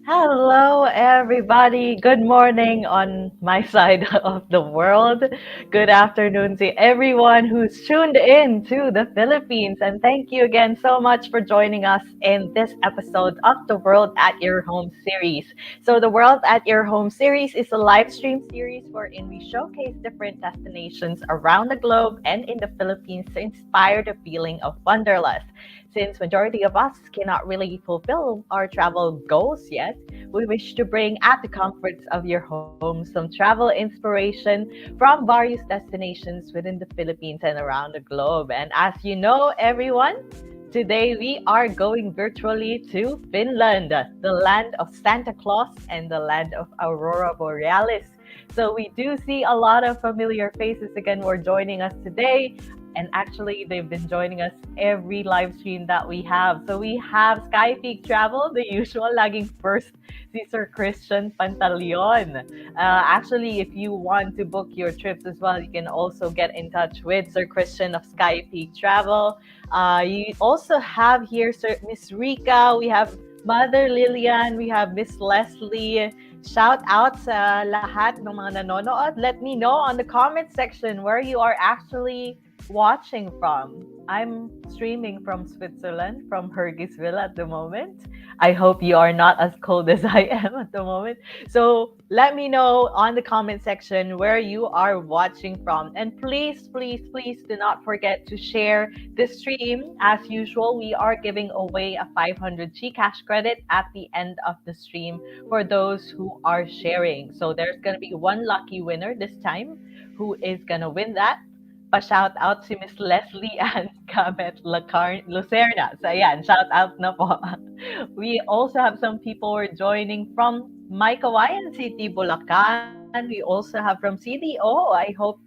Hello, everybody. Good morning on my side of the world. Good afternoon to everyone who's tuned in to the Philippines. And thank you again so much for joining us in this episode of the World at Your Home series. So, the World at Your Home series is a live stream series wherein we showcase different destinations around the globe and in the Philippines to inspire the feeling of wanderlust. Since majority of us cannot really fulfill our travel goals yet, we wish to bring at the comforts of your home some travel inspiration from various destinations within the Philippines and around the globe. And as you know, everyone, today we are going virtually to Finland, the land of Santa Claus and the land of Aurora Borealis. So we do see a lot of familiar faces again who are joining us today. And actually, they've been joining us every live stream that we have. So we have Sky Peak Travel, the usual, laging first, si Sir Christian Pantaleon. Actually, if you want to book your trips as well, you can also get in touch with Sir Christian of Sky Peak Travel. You also have here Miss Rika, we have Mother Lillian, we have Miss Leslie. Shout out sa lahat ng mga nanonood. Let me know on the comment section where you are actually watching from. I'm streaming from Switzerland, from Hergisville at the moment. I hope you are not as cold as I am at the moment. So let me know on the comment section where you are watching from. And please, please, please do not forget to share this stream. As usual, we are giving away a 500 GCash credit at the end of the stream for those who are sharing. So there's going to be one lucky winner this time who is going to win that. Pa-shout out si Miss Leslie and Camet Lucerna. So ayan, shout out na po. We also have some people who are joining from Maykawayan City, Bulacan. We also have from CDO. I hope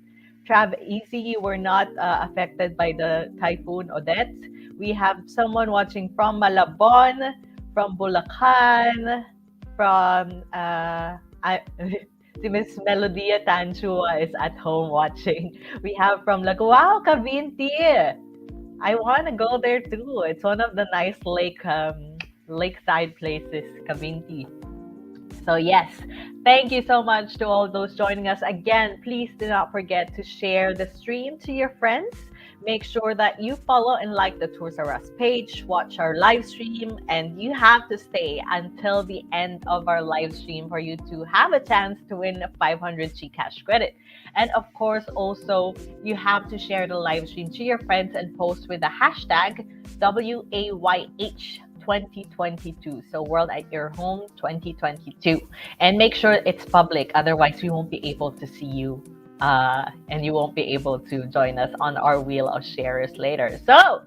Trav Easy, you were not affected by the typhoon Odette. We have someone watching from Malabon, from Bulacan, from si Miss Melodia Tanchua is at home watching. We have from Wow, Cavinti. I want to go there too. It's one of the nice lakeside places, Cavinti. So yes, thank you so much to all those joining us. Again, please do not forget to share the stream to your friends. Make sure that you follow and like the Tours R Us page, watch our live stream, and you have to stay until the end of our live stream for you to have a chance to win a 500 GCash credit. And of course, also, you have to share the live stream to your friends and post with the hashtag WAYH 2022. So World at Your Home 2022. And make sure it's public. Otherwise, we won't be able to see you. And you won't be able to join us on our wheel of sharers later. So,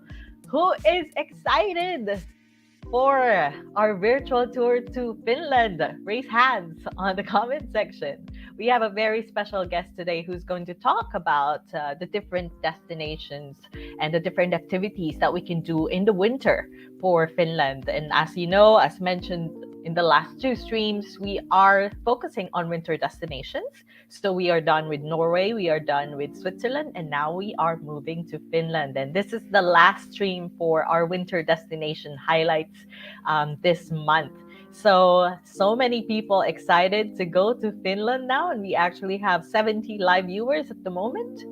who is excited for our virtual tour to Finland? Raise hands on the comment section. We have a very special guest today who's going to talk about the different destinations and the different activities that we can do in the winter for Finland. And as you know, as mentioned in the last two streams, we are focusing on winter destinations. So we are done with Norway, we are done with Switzerland, and now we are moving to Finland. And this is the last stream for our winter destination highlights this month. So many people excited to go to Finland now, and we actually have 70 live viewers at the moment,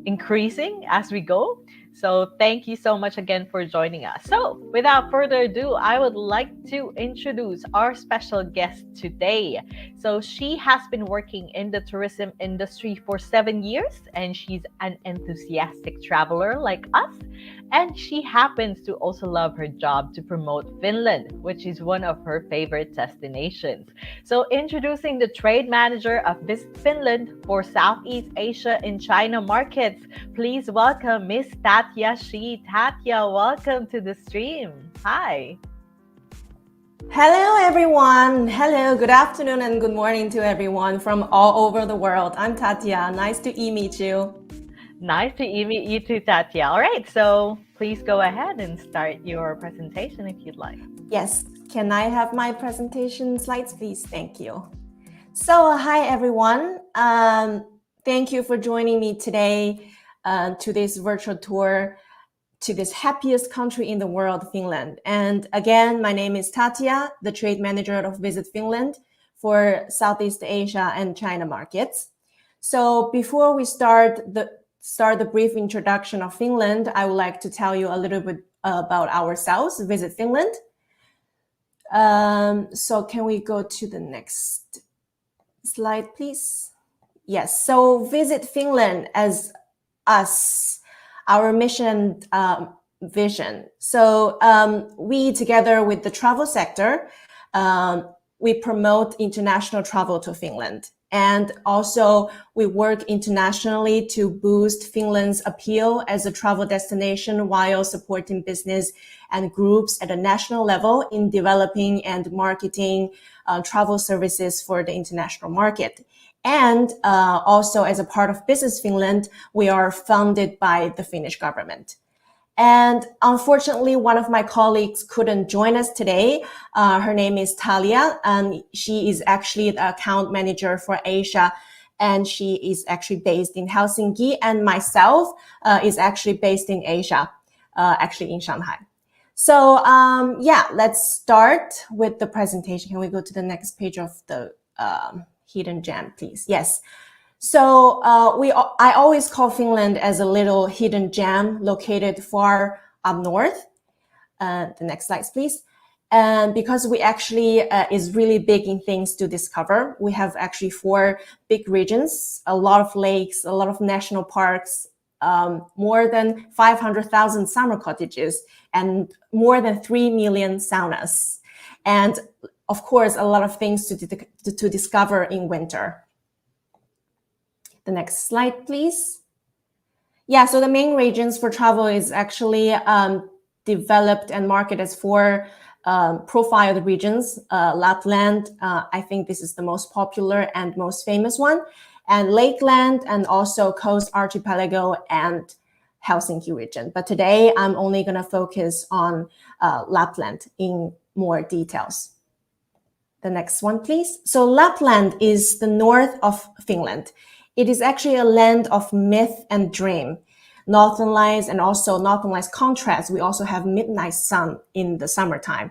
increasing as we go. So thank you so much again for joining us. So without further ado, I would like to introduce our special guest today. So she has been working in the tourism industry for 7 years, and she's an enthusiastic traveler like us. And she happens to also love her job to promote Finland, which is one of her favorite destinations. So introducing the trade manager of Visit Finland for Southeast Asia and China markets, please welcome Miss Tatya Shi. Tatya, welcome to the stream. Hi. Hello, everyone. Hello, good afternoon and good morning to everyone from all over the world. I'm Tatya. Nice to meet you. Nice to meet you too, Tatya. All right, so please go ahead and start your presentation if you'd like. Yes, can I have my presentation slides, please? Thank you. So, hi, everyone. Thank you for joining me today to this virtual tour to this happiest country in the world, Finland. And again, my name is Tatya, the trade manager of Visit Finland for Southeast Asia and China markets. So before we start the brief introduction of Finland, I would like to tell you a little bit about ourselves, Visit Finland. So can we go to the next slide, please? Yes, so Visit Finland as us, our mission and vision. So we, together with the travel sector, we promote international travel to Finland. And also we work internationally to boost Finland's appeal as a travel destination while supporting business and groups at a national level in developing and marketing travel services for the international market. And also as a part of Business Finland, we are funded by the Finnish government. And unfortunately, one of my colleagues couldn't join us today. Her name is Talia, and she is actually the account manager for Asia, and she is actually based in Helsinki, and myself is actually based in Asia, actually in Shanghai. So yeah, let's start with the presentation. Can we go to the next page of the hidden gem, please? Yes. So I always call Finland as a little hidden gem located far up north. The next slide, please. And because we actually is really big in things to discover, we have actually 4 big regions, a lot of lakes, a lot of national parks, more than 500,000 summer cottages, and more than 3 million saunas. And of course, a lot of things to discover in winter. The next slide, please. Yeah, so the main regions for travel is actually developed and marketed as 4 profiled regions. Lapland, I think this is the most popular and most famous one, and Lakeland, and also Coast Archipelago and Helsinki region. But today I'm only going to focus on Lapland in more details. The next one, please. So Lapland is the north of Finland. It is actually a land of myth and dream. Northern Lights and also Northern Lights contrast. We also have midnight sun in the summertime.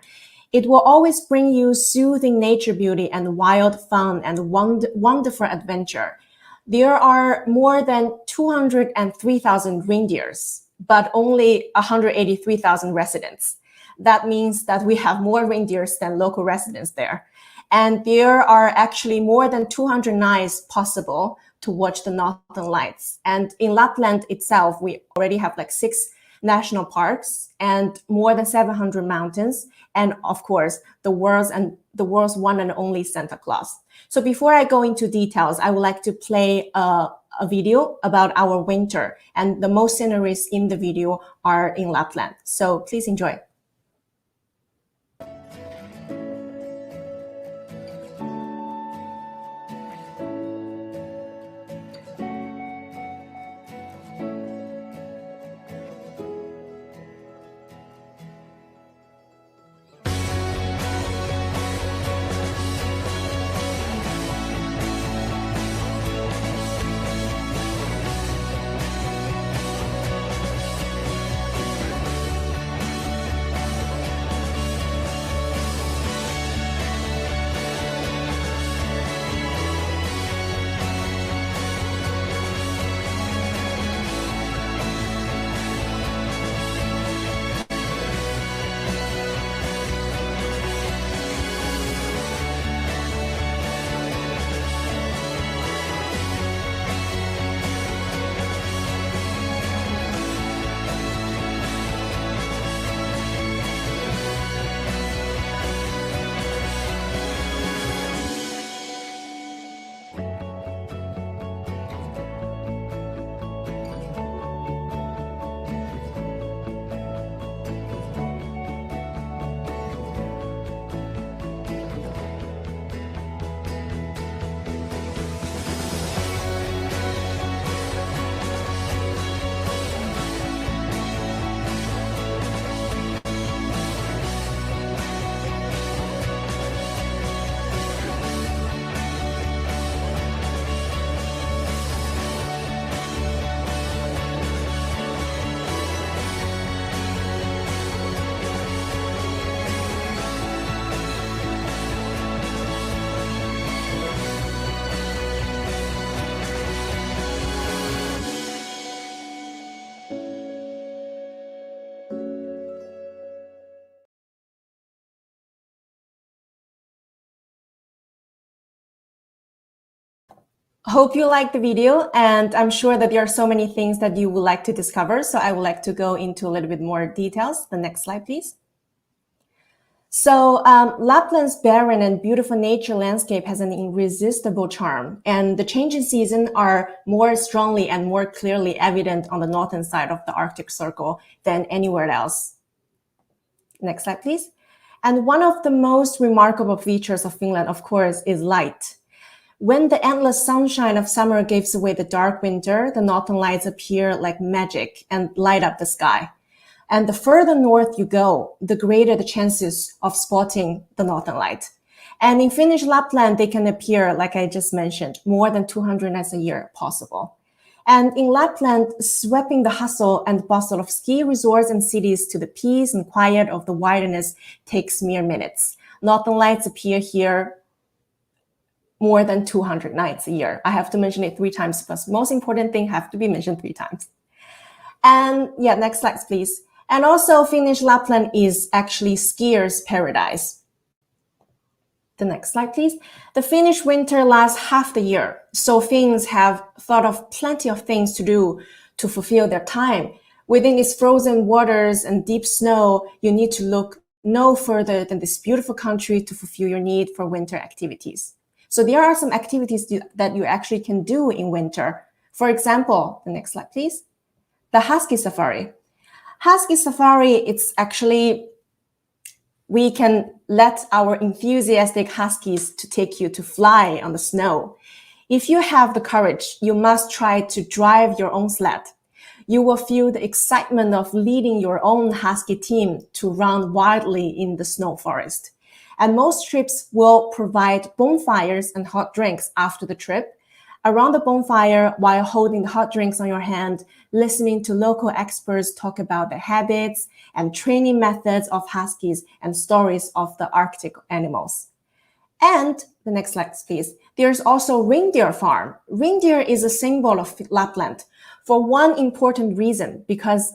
It will always bring you soothing nature beauty and wild fun and wonderful adventure. There are more than 203,000 reindeers, but only 183,000 residents. That means that we have more reindeers than local residents there. And there are actually more than 200 nights possible to watch the Northern Lights. And in Lapland itself, we already have like 6 national parks and more than 700 mountains. And of course, the world's one and only Santa Claus. So before I go into details, I would like to play a video about our winter. And the most sceneries in the video are in Lapland. So please enjoy. Hope you liked the video, and I'm sure that there are so many things that you would like to discover. So I would like to go into a little bit more details. The next slide, please. So Lapland's barren and beautiful nature landscape has an irresistible charm, and the changing seasons are more strongly and more clearly evident on the northern side of the Arctic Circle than anywhere else. Next slide, please. And one of the most remarkable features of Finland, of course, is light. When the endless sunshine of summer gives away the dark winter, the northern lights appear like magic and light up the sky. And the further north you go, the greater the chances of spotting the northern light. And in Finnish Lapland, they can appear, like I just mentioned, more than 200 nights a year possible. And in Lapland, sweeping the hustle and bustle of ski resorts and cities to the peace and quiet of the wilderness takes mere minutes. Northern lights appear here more than 200 nights a year. I have to mention it 3 times because most important thing have to be mentioned 3 times. And yeah, next slide, please. And also Finnish Lapland is actually skiers' paradise. The next slide, please. The Finnish winter lasts half the year. So Finns have thought of plenty of things to do to fulfill their time. Within its frozen waters and deep snow, you need to look no further than this beautiful country to fulfill your need for winter activities. So there are some activities that you actually can do in winter. For example, the next slide, please. The Husky Safari. Husky Safari, it's actually, we can let our enthusiastic Huskies to take you to fly on the snow. If you have the courage, you must try to drive your own sled. You will feel the excitement of leading your own Husky team to run wildly in the snow forest. And most trips will provide bonfires and hot drinks after the trip. Around the bonfire, while holding the hot drinks on your hand, listening to local experts talk about the habits and training methods of Huskies and stories of the Arctic animals. And the next slide, please. There's also reindeer farm. Reindeer is a symbol of Lapland for one important reason, because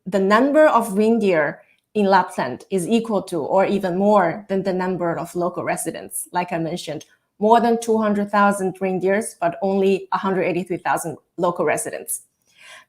the number of reindeer in Lapland is equal to or even more than the number of local residents. Like I mentioned, more than 200,000 reindeers, but only 183,000 local residents.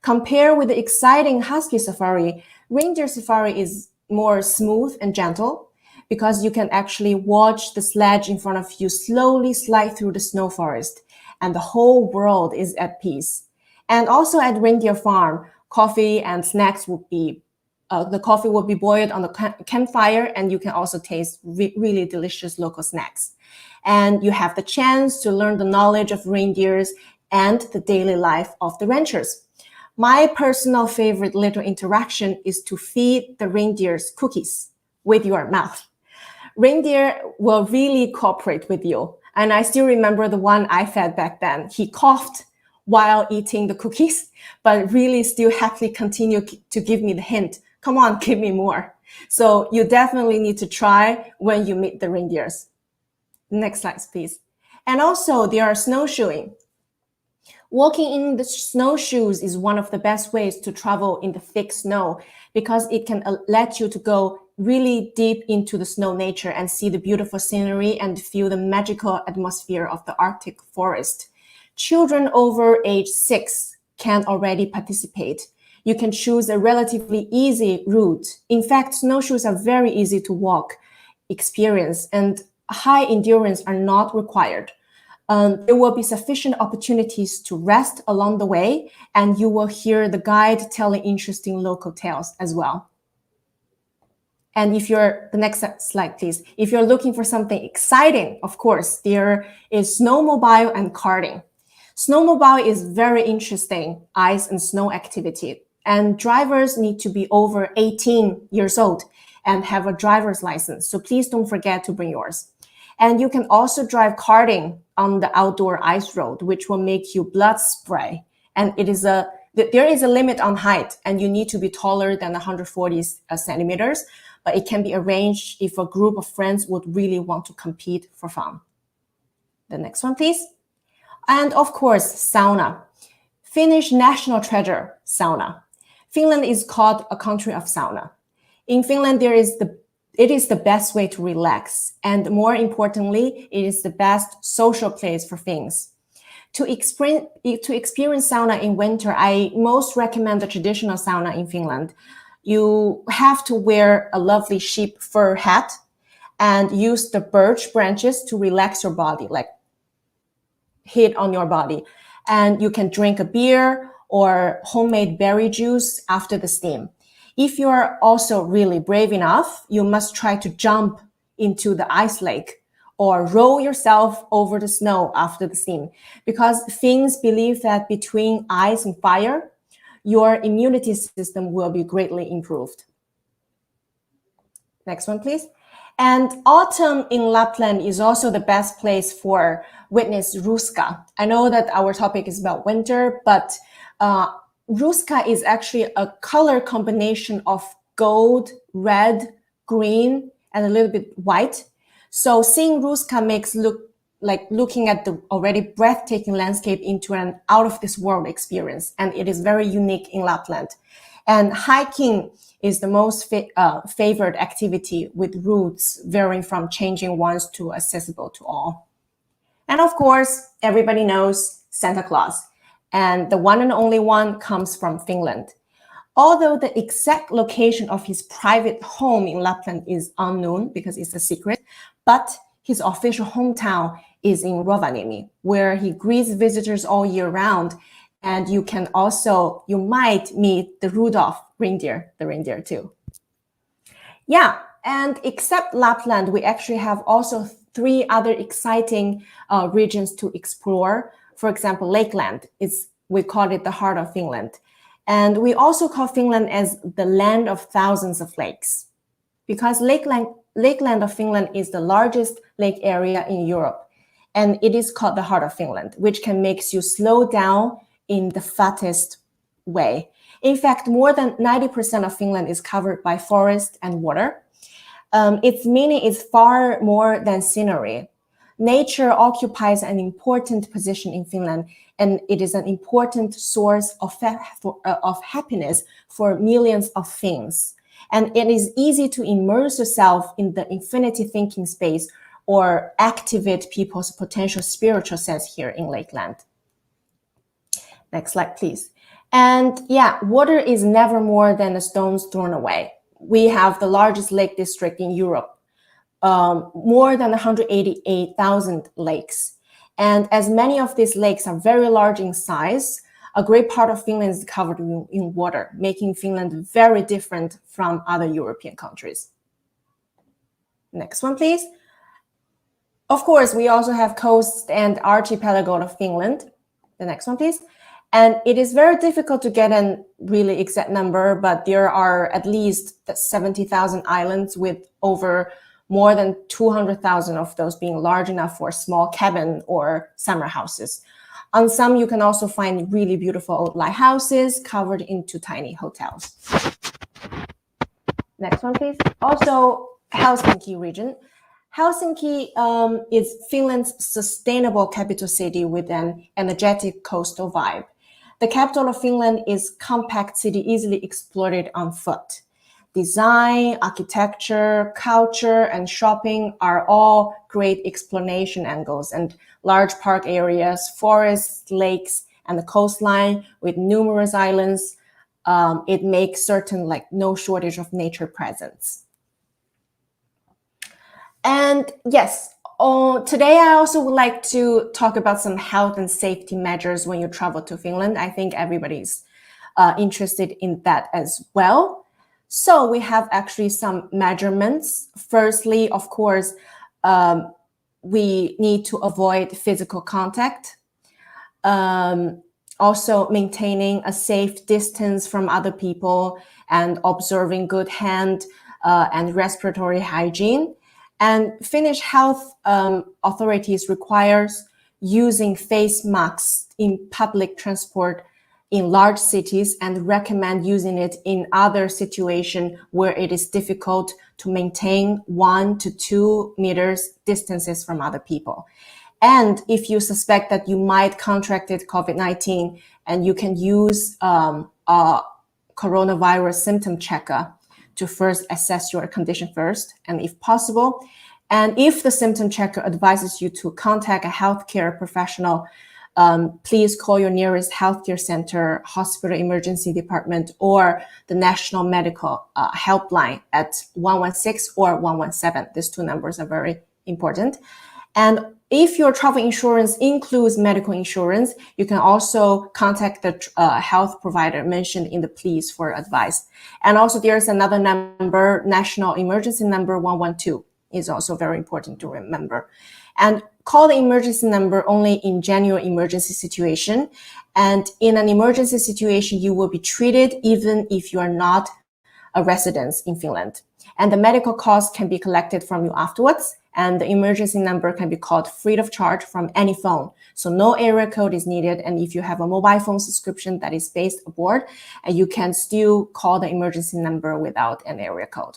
Compare with the exciting Husky Safari, reindeer safari is more smooth and gentle because you can actually watch the sledge in front of you slowly slide through the snow forest, and the whole world is at peace. And also at reindeer farm, coffee and snacks would be the coffee will be boiled on the campfire, and you can also taste really delicious local snacks. And you have the chance to learn the knowledge of reindeers and the daily life of the ranchers. My personal favorite little interaction is to feed the reindeers cookies with your mouth. Reindeer will really cooperate with you. And I still remember the one I fed back then. He coughed while eating the cookies, but really still happily continued to give me the hint. Come on, give me more. So you definitely need to try when you meet the reindeers. Next slide, please. And also there are snowshoeing. Walking in the snowshoes is one of the best ways to travel in the thick snow because it can let you to go really deep into the snow nature and see the beautiful scenery and feel the magical atmosphere of the Arctic forest. Children over age 6 can already participate. You can choose a relatively easy route. In fact, snowshoes are very easy to walk, experience, and high endurance are not required. There will be sufficient opportunities to rest along the way, and you will hear the guide telling interesting local tales as well. And if you're, the next slide, please. If you're looking for something exciting, of course, there is snowmobile and karting. Snowmobile is very interesting ice and snow activity, and drivers need to be over 18 years old and have a driver's license. So please don't forget to bring yours. And you can also drive karting on the outdoor ice road, which will make you blood spray. And there is a limit on height, and you need to be taller than 140 centimeters, but it can be arranged if a group of friends would really want to compete for fun. The next one, please. And of course, sauna. Finnish national treasure, sauna. Finland is called a country of sauna. In Finland, it is the best way to relax. And more importantly, it is the best social place for Finns. To experience sauna in winter, I most recommend the traditional sauna in Finland. You have to wear a lovely sheep fur hat and use the birch branches to relax your body, like hit on your body. And you can drink a beer or homemade berry juice after the steam. If you are also really brave enough, you must try to jump into the ice lake or roll yourself over the snow after the steam, because Finns believe that between ice and fire, your immunity system will be greatly improved. Next one, please. And autumn in Lapland is also the best place for witness Ruska. I know that our topic is about winter, but Ruska is actually a color combination of gold, red, green, and a little bit white. So seeing Ruska makes looking at the already breathtaking landscape into an out of this world experience. And it is very unique in Lapland. And hiking is the most favored activity, with routes varying from changing ones to accessible to all. And of course, everybody knows Santa Claus. And the one and only one comes from Finland. Although the exact location of his private home in Lapland is unknown because it's a secret, but his official hometown is in Rovaniemi, where he greets visitors all year round. And you might meet the Rudolph reindeer, the reindeer too. Yeah, and except Lapland, we actually have also 3 other exciting regions to explore. For example, Lakeland, we call it the heart of Finland. And we also call Finland as the land of thousands of lakes, because Lakeland of Finland is the largest lake area in Europe. And it is called the heart of Finland, which can make you slow down in the fattest way. In fact, more than 90% of Finland is covered by forest and water. Its meaning is far more than scenery. Nature occupies an important position in Finland, and it is an important source of happiness for millions of Finns. And it is easy to immerse yourself in the infinity thinking space or activate people's potential spiritual sense here in Lakeland. Next slide, please. And yeah, water is never more than a stone's thrown away. We have the largest lake district in Europe, more than 188,000 lakes. And as many of these lakes are very large in size, a great part of Finland is covered in water, making Finland very different from other European countries. Next one, please. Of course, we also have coast and archipelago of Finland. The next one, please. And it is very difficult to get a really exact number, but there are at least 70,000 islands, with more than 200,000 of those being large enough for small cabin or summer houses. On some, you can also find really beautiful old lighthouses covered into tiny hotels. Next one, please. Also, Helsinki region. Helsinki is Finland's sustainable capital city with an energetic coastal vibe. The capital of Finland is a compact city easily explored on foot. Design, architecture, culture, and shopping are all great exploration angles, and large park areas, forests, lakes, and the coastline with numerous islands. It makes certain no shortage of nature presence. And yes, today I also would like to talk about some health and safety measures when you travel to Finland. I think everybody's interested in that as well. So we have actually some measurements. Firstly, of course, we need to avoid physical contact. Also maintaining a safe distance from other people and observing good hand and respiratory hygiene. And Finnish health authorities requires using face masks in public transport in large cities and recommend using it in other situations where it is difficult to maintain 1 to 2 meters distances from other people. And if you suspect that you might contracted COVID-19, and you can use a coronavirus symptom checker to first assess your condition first, and if possible. And if the symptom checker advises you to contact a healthcare professional, please call your nearest healthcare center, hospital emergency department, or the national medical helpline at 116 or 117. These two numbers are very important. And if your travel insurance includes medical insurance, you can also contact the health provider mentioned in the please for advice. And also there's another number, national emergency number 112 is also very important to remember. And call the emergency number only in genuine emergency situation. And in an emergency situation, you will be treated even if you are not a resident in Finland. And the medical costs can be collected from you afterwards. And the emergency number can be called free of charge from any phone. So no area code is needed. And if you have a mobile phone subscription that is based abroad, you can still call the emergency number without an area code.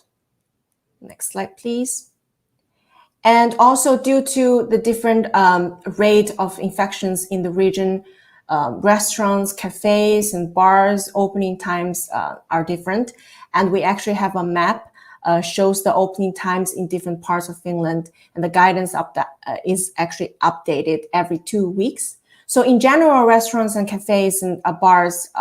Next slide, please. And also due to the different rate of infections in the region, restaurants, cafes, and bars opening times are different. And we actually have a map shows the opening times in different parts of Finland, and the guidance of that is actually updated every 2 weeks. So in general, restaurants and cafes and bars,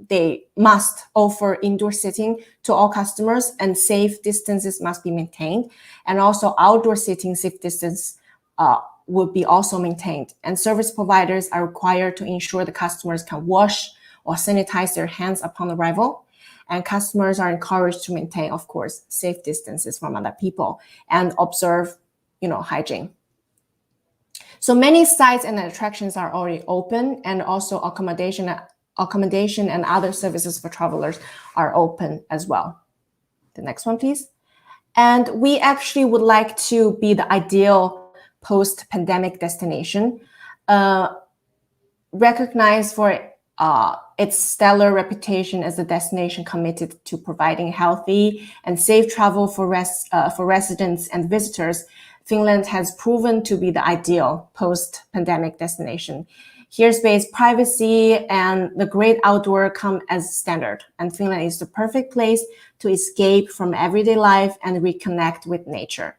they must offer indoor seating to all customers, and safe distances must be maintained. And also outdoor seating, safe distance will be also maintained. And service providers are required to ensure the customers can wash or sanitize their hands upon arrival. And customers are encouraged to maintain, of course, safe distances from other people and observe, hygiene. So many sites and attractions are already open, and also accommodation and other services for travelers are open as well. The next one, please. And we actually would like to be the ideal post-pandemic destination, recognized for its stellar reputation as a destination committed to providing healthy and safe travel for residents and visitors. Finland has proven to be the ideal post-pandemic destination. Here, space, privacy, and the great outdoor come as standard, and Finland is the perfect place to escape from everyday life and reconnect with nature.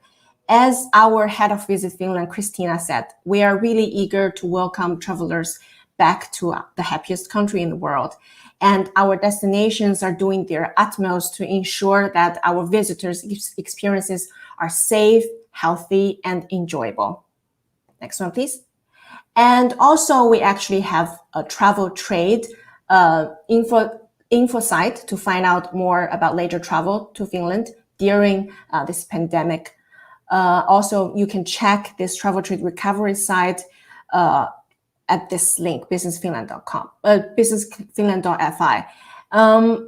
As our head of Visit Finland, Christina, said, we are really eager to welcome travelers back to the happiest country in the world. And our destinations are doing their utmost to ensure that our visitors' experiences are safe, healthy, and enjoyable. Next one, please. And also, we actually have a travel trade info site to find out more about leisure travel to Finland during this pandemic. Also, you can check this travel trade recovery site at this link, businessfinland.com, businessfinland.fi.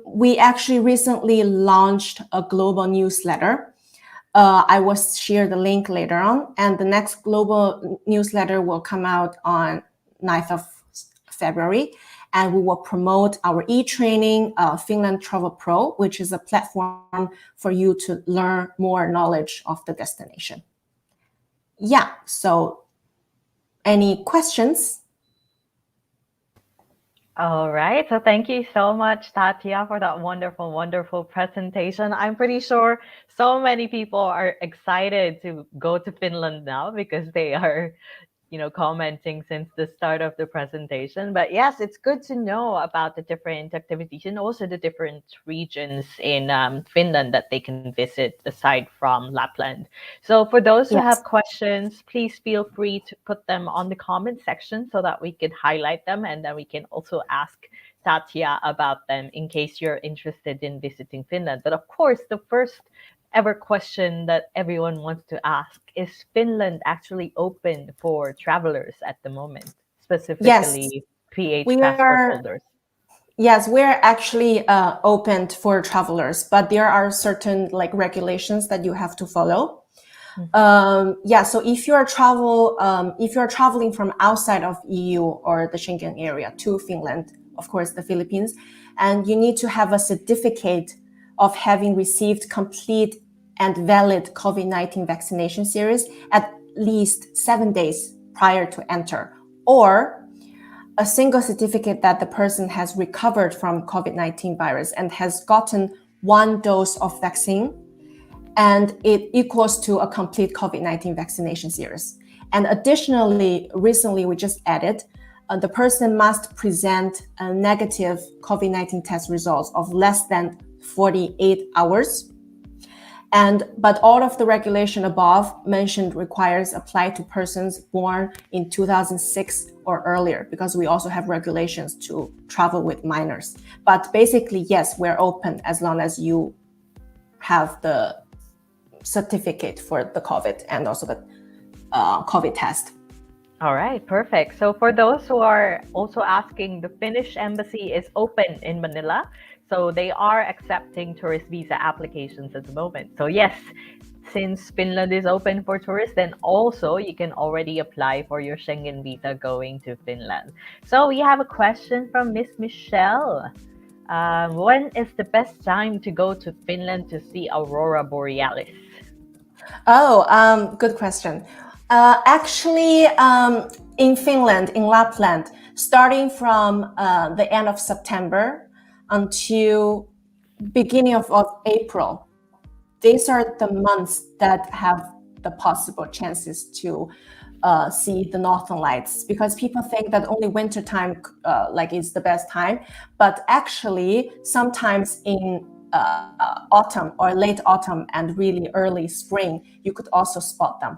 We actually recently launched a global newsletter. I will share the link later on, and the next global newsletter will come out on 9th of February, and we will promote our e-training, Finland Travel Pro, which is a platform for you to learn more knowledge of the destination. Yeah, so any questions? All right. So thank you so much, Tatya, for that wonderful, wonderful presentation. I'm pretty sure so many people are excited to go to Finland now because they are, commenting since the start of the presentation. But yes, it's good to know about the different activities and also the different regions in Finland that they can visit aside from Lapland. So for those who have questions, please feel free to put them on the comment section so that we can highlight them, and then we can also ask Tatya about them in case you're interested in visiting Finland. But of course, the first ever question that everyone wants to ask is Finland actually open for travelers at the moment, specifically PH passport holders? Yes, we're actually open for travelers, but there are certain regulations that you have to follow. So if you're traveling from outside of EU or the Schengen area to Finland, of course the Philippines, and you need to have a certificate of having received complete and valid COVID-19 vaccination series at least 7 days prior to enter, or a single certificate that the person has recovered from COVID-19 virus and has gotten 1 dose of vaccine, and it equals to a complete COVID-19 vaccination series. And additionally, recently we just added the person must present a negative COVID-19 test results of less than 48 hours. But all of the regulation above mentioned requires apply to persons born in 2006 or earlier, because we also have regulations to travel with minors. But basically, yes, we're open as long as you have the certificate for the COVID and also the COVID test. All right, perfect. So for those who are also asking, the Finnish embassy is open in Manila. So they are accepting tourist visa applications at the moment. So yes, since Finland is open for tourists, then also you can already apply for your Schengen visa going to Finland. So we have a question from Miss Michelle. When is the best time to go to Finland to see Aurora Borealis? Oh, good question. Actually, in Finland, in Lapland, starting from the end of September until beginning of April, these are the months that have the possible chances to see the northern lights, because people think that only winter time is the best time, but actually sometimes in autumn or late autumn and really early spring, you could also spot them.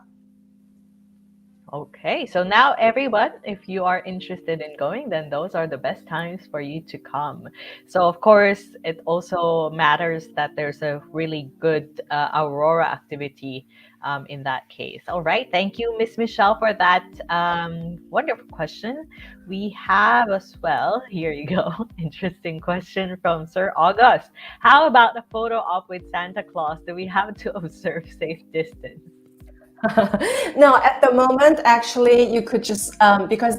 Okay, so now everyone, if you are interested in going, then those are the best times for you to come. So of course, it also matters that there's a really good aurora activity in that case. All right, thank you, Miss Michelle, for that wonderful question. We have as well, here you go, interesting question from Sir August. How about a photo op with Santa Claus? Do we have to observe safe distance? No, at the moment, actually, you could just because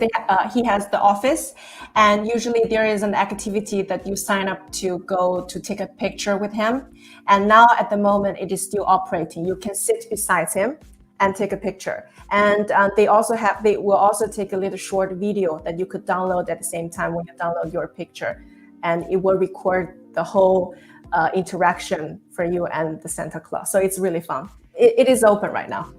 he has the office, and usually there is an activity that you sign up to go to take a picture with him. And now at the moment, it is still operating. You can sit beside him and take a picture. And they will also take a little short video that you could download at the same time when you download your picture, and it will record the whole interaction for you and the Santa Claus. So it's really fun. It is open right now.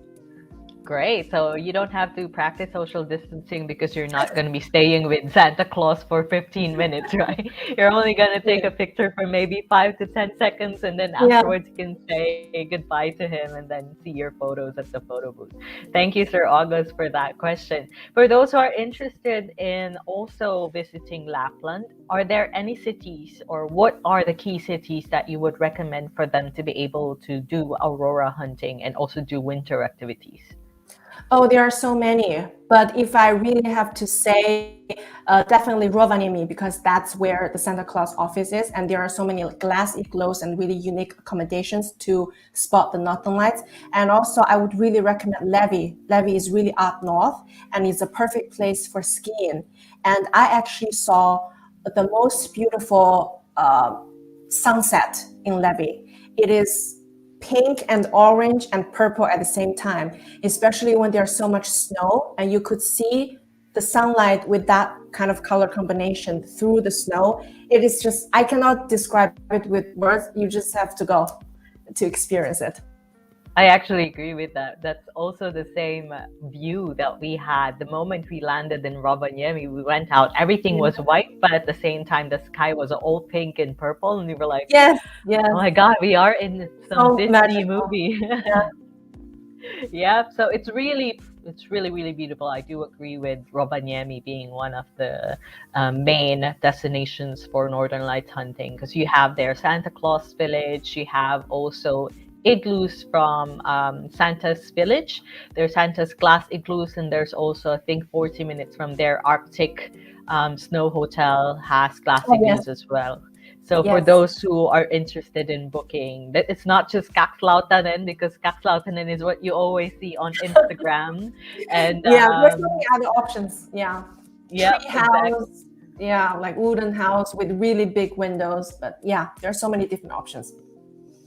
Great. So you don't have to practice social distancing because you're not going to be staying with Santa Claus for 15 minutes, right? You're only going to take a picture for maybe 5 to 10 seconds, and then afterwards you can say goodbye to him and then see your photos at the photo booth. Thank you, Sir August, for that question. For those who are interested in also visiting Lapland, are there any cities, or what are the key cities that you would recommend for them to be able to do aurora hunting and also do winter activities? Oh, there are so many. But if I really have to say, definitely Rovaniemi, because that's where the Santa Claus office is. And there are so many glass igloos and really unique accommodations to spot the northern lights. And also, I would really recommend Levi. Levi is really up north, and it's a perfect place for skiing. And I actually saw the most beautiful sunset in Levi. It is pink and orange and purple at the same time, especially when there's so much snow and you could see the sunlight with that kind of color combination through the snow. It is just, I cannot describe it with words. You just have to go to experience it. I actually agree with that. That's also the same view that we had the moment we landed in Rovaniemi. We went out, everything was white, but at the same time, the sky was all pink and purple, and we were like, yes, oh my God, we are in some Disney magical movie. Yeah, so it's really, really beautiful. I do agree with Rovaniemi being one of the main destinations for Northern Lights hunting, because you have their Santa Claus Village, you have also igloos from Santa's village. There's Santa's glass igloos, and there's also, I think, 40 minutes from there, Arctic Snow Hotel has glass igloos as well. So for those who are interested in booking, that it's not just Kakslautanen, because Kakslautanen is what you always see on Instagram. And there's so many other options. Tree house, like wooden house with really big windows. But there's so many different options.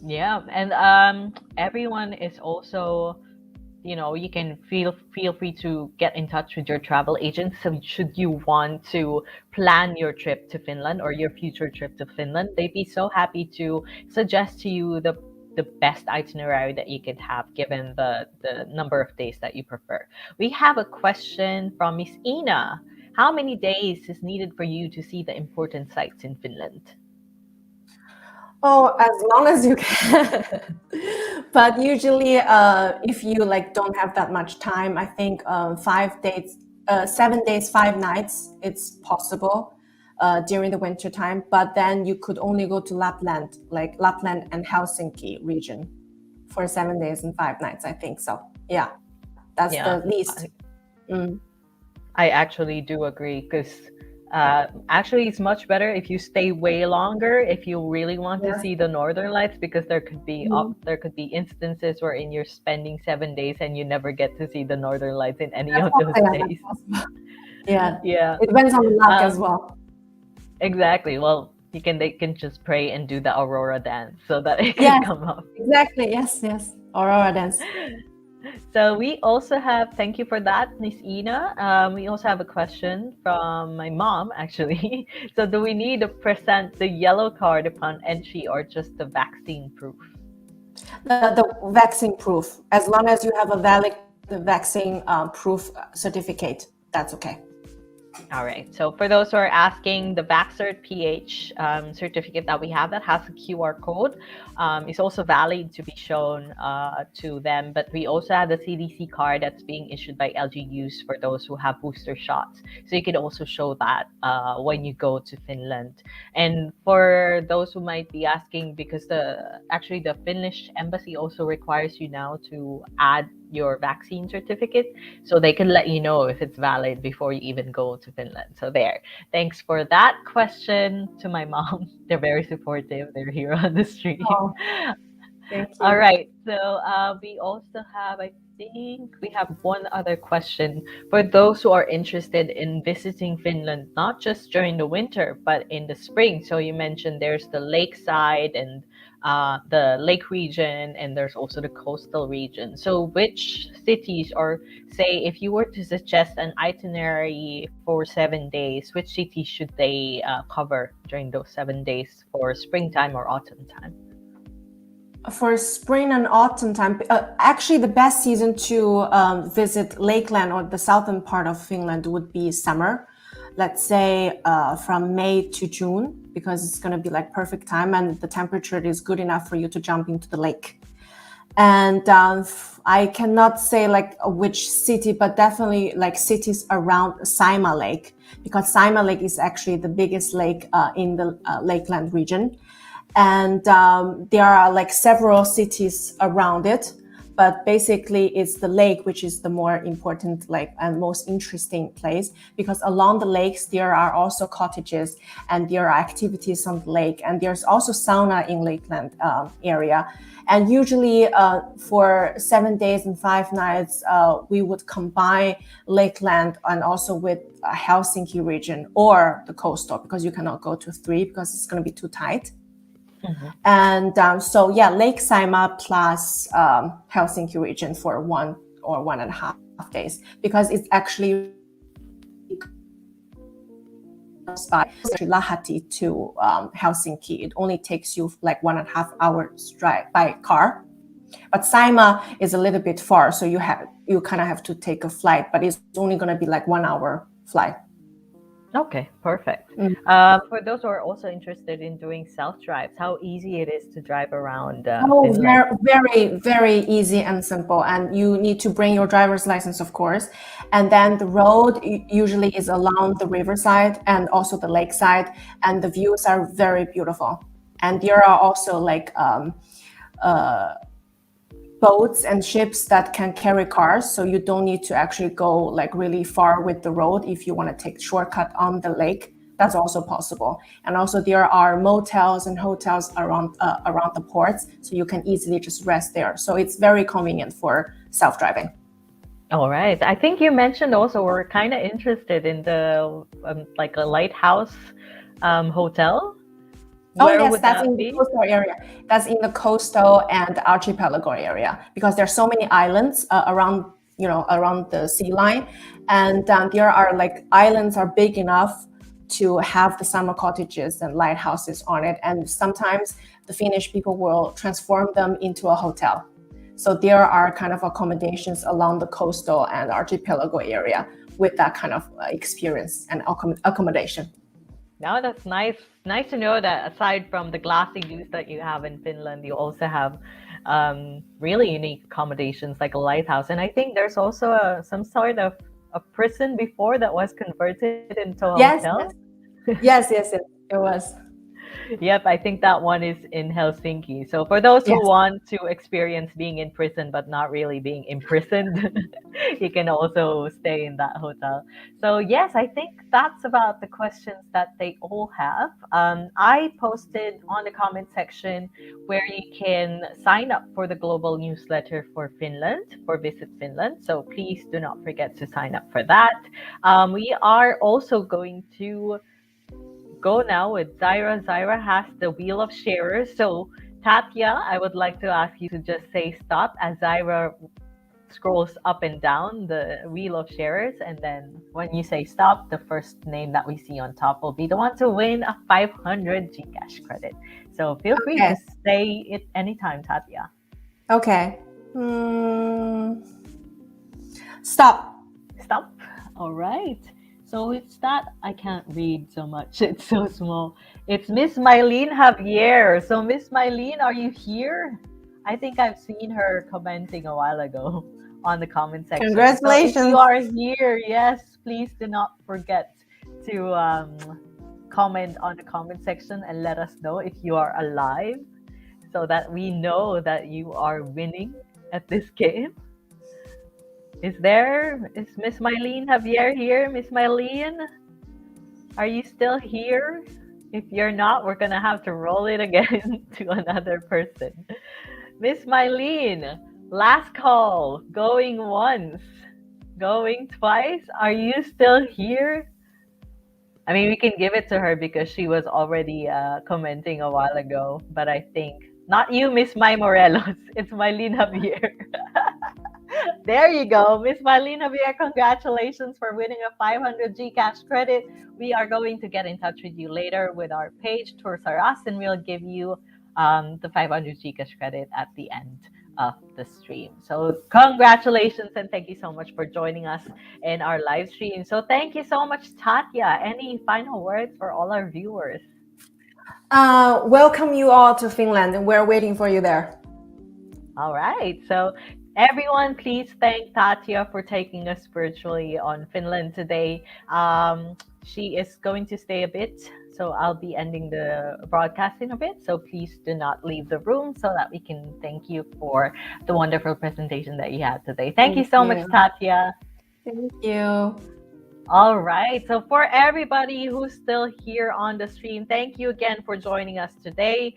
Yeah, and everyone is also, you can feel free to get in touch with your travel agent. So should you want to plan your trip to Finland or your future trip to Finland, they'd be so happy to suggest to you the best itinerary that you could have given the number of days that you prefer. We have a question from Miss Ina. how many days is needed for you to see the important sites in Finland? Oh, as long as you can. But usually, if you like don't have that much time, I think 5 days, 7 days, 5 nights, it's possible during the winter time. But then you could only go to Lapland, like Lapland and Helsinki region for 7 days and 5 nights. I think so. Yeah, that's Yeah, the least. Mm. I actually do agree because actually it's much better if you stay way longer if you really want to Yes. see the northern lights, because Mhm. there could be instances wherein you're spending 7 days and you never get to see the northern lights in any That's of those also, yeah, that's days. possible. Yeah, Yeah, it depends on the luck as um, well. exactly. Well, they can just pray and do the aurora dance so that it can Yes, come up. exactly. Yes, yes. Aurora dance. So we also have, thank you for that, Miss Ina. We also have a question from my mom, actually. So do we need to present the yellow card upon entry or just the vaccine proof? The vaccine proof, as long as you have a valid vaccine proof certificate, that's okay. All right. So for those who are asking, the VaxCert PH certificate that we have that has a QR code is also valid to be shown to them. But we also have the CDC card that's being issued by LGUs for those who have booster shots. So you can also show that when you go to Finland. And for those who might be asking, because the Finnish embassy also requires you now to add your vaccine certificate, so they can let you know if it's valid before you even go to Finland. So there. Thanks for that question to my mom. They're very supportive. They're here on the stream. Oh, thank All you. right. So we also have, I think we have one other question for those who are interested in visiting Finland, not just during the winter, but in the spring. So you mentioned there's the lakeside and the lake region, and there's also the coastal region. So which cities, or say if you were to suggest an itinerary for 7 days, which cities should they cover during those 7 days for springtime or autumn time? For spring and autumn time, actually the best season to visit Lakeland or the southern part of Finland would be summer. Let's say from May to June, because it's going to be like perfect time and the temperature is good enough for you to jump into the lake. And I cannot say like which city, but definitely like cities around Saima Lake, because Saima Lake is actually the biggest lake in the Lakeland region. And there are like several cities around it, but basically it's the lake which is the more important like and most interesting place, because along the lakes there are also cottages and there are activities on the lake, and there's also sauna in Lakeland area. And usually for 7 days and 5 nights, we would combine Lakeland and also with Helsinki region or the coastal, because you cannot go to 3 because it's going to be too tight. Mm-hmm. And so, yeah, Lake Saima plus Helsinki region for 1 or 1.5 days, because it's actually by Lahti to Helsinki. It only takes you like 1.5 hours drive by car. But Saima is a little bit far, so you kind of have to take a flight, but it's only going to be like 1 hour flight. Okay, perfect. For those who are also interested in doing self drives, how easy it is to drive around Finland? Very, very, very easy and simple. And you need to bring your driver's license, of course. And then the road usually is along the riverside and also the lakeside, and the views are very beautiful. And there are also like boats and ships that can carry cars, so you don't need to actually go like really far with the road. If you want to take shortcut on the lake, that's also possible. And also there are motels and hotels around the ports, so you can easily just rest there. So it's very convenient for self-driving. All right. I think you mentioned also we're kind of interested in the like a lighthouse hotel. Oh Where yes, would that's that in the be? coastal area. That's in the coastal and archipelago area, because there's so many islands around the sea line, and there are like islands are big enough to have the summer cottages and lighthouses on it, and sometimes the Finnish people will transform them into a hotel. So there are kind of accommodations along the coastal and archipelago area with that kind of experience and accommodation. Now that's nice. Nice to know that aside from the glassy views that you have in Finland, you also have really unique accommodations like a lighthouse. And I think there's also some sort of a prison before that was converted into a Yes, hotel. yes, it was. Yep, I think that one is in Helsinki. So for those who Yes. want to experience being in prison but not really being imprisoned, you can also stay in that hotel. So yes, I think that's about the questions that they all have. I posted on the comment section where you can sign up for the global newsletter for Finland, for Visit Finland. So please do not forget to sign up for that. We are also going to go now with Zaira. Zaira has the wheel of sharers. So, Tatya, I would like to ask you to just say stop as Zaira scrolls up and down the wheel of sharers. And then when you say stop, the first name that we see on top will be the one to win a 500 GCash credit. So, feel free Okay. to say it anytime, Tatya. Okay. Stop. Stop. All right. So it's that I can't read so much. It's so small. It's Miss Mylene Javier. So Miss Mylene, are you here? I think I've seen her commenting a while ago on the comment section. Congratulations. So if you are here, yes, please do not forget to comment on the comment section and let us know if you are alive so that we know that you are winning at this game. Is Miss Mylene Javier here? Miss Mylene, are you still here? If you're not, we're gonna have to roll it again to another person. Miss Mylene, last call, going once, going twice. Are you still here? I mean, we can give it to her because she was already commenting a while ago, but I think not you, Miss My Morelos. It's Mylene Javier. There you go, Miss Marlene Javier. Congratulations for winning a 500 GCash credit. We are going to get in touch with you later with our page, Tours Are Us, and we'll give you the 500 GCash credit at the end of the stream. So congratulations and thank you so much for joining us in our live stream. So thank you so much, Tatya. Any final words for all our viewers? Welcome you all to Finland, and we're waiting for you there. All right. So everyone, please thank Tatya for taking us virtually on Finland today. She is going to stay a bit, so I'll be ending the broadcast in a bit. So please do not leave the room so that we can thank you for the wonderful presentation that you had today. Thank you so much, Tatya. Thank you. All right. So for everybody who's still here on the stream, thank you again for joining us today.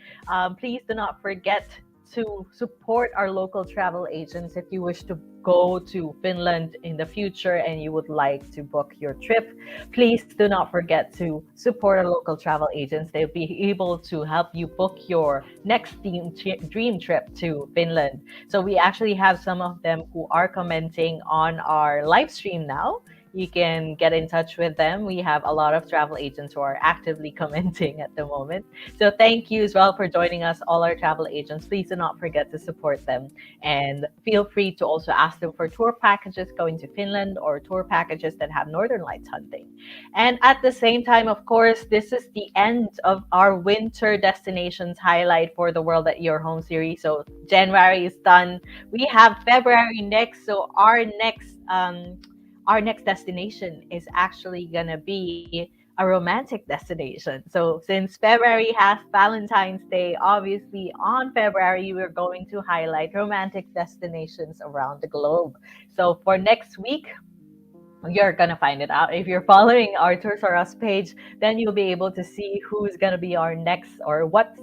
Please do not forget to support our local travel agents if you wish to go to Finland in the future and you would like to book your trip. Please do not forget to support our local travel agents. They'll be able to help you book your next dream trip to Finland. So we actually have some of them who are commenting on our live stream now. You can get in touch with them. We have a lot of travel agents who are actively commenting at the moment. So thank you as well for joining us, all our travel agents. Please do not forget to support them. And feel free to also ask them for tour packages going to Finland or tour packages that have Northern Lights hunting. And at the same time, of course, this is the end of our winter destinations highlight for the World at Your Home series. So January is done. We have February next. So our next destination is actually gonna be a romantic destination. So since February has Valentine's Day, obviously on February we're going to highlight romantic destinations around the globe. So for next week, you're gonna find it out. If you're following our Tours R Us page, then you'll be able to see who's gonna be our next or what's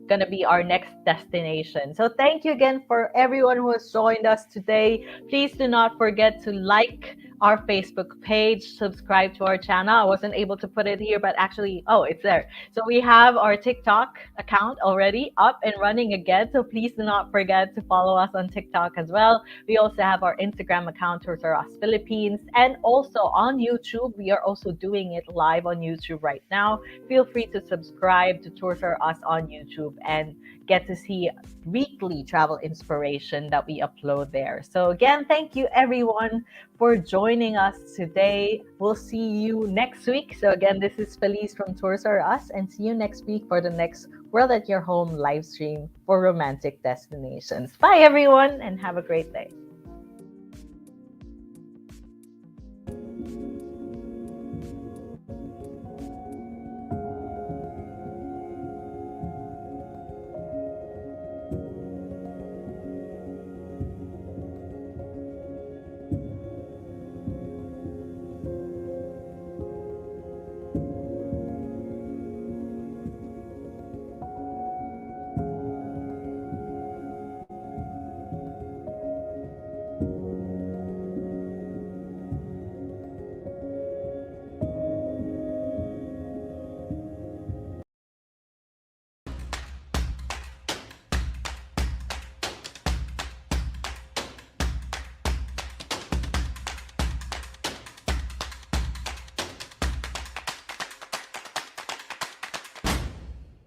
gonna be our next destination. So thank you again for everyone who has joined us today. Please do not forget to like our Facebook page, subscribe to our channel. I wasn't able to put it here, but actually, oh, it's there. So we have our TikTok account already up and running again. So please do not forget to follow us on TikTok as well. We also have our Instagram account, Tours R Us Philippines, and also on YouTube. We are also doing it live on YouTube right now. Feel free to subscribe to Tours R Us on YouTube and get to see weekly travel inspiration that we upload there. So again, thank you everyone for joining joining us today. We'll see you next week. So again, this is Felice from Tours R Us, and see you next week for the next World at Your Home live stream for romantic destinations. Bye everyone, and have a great day.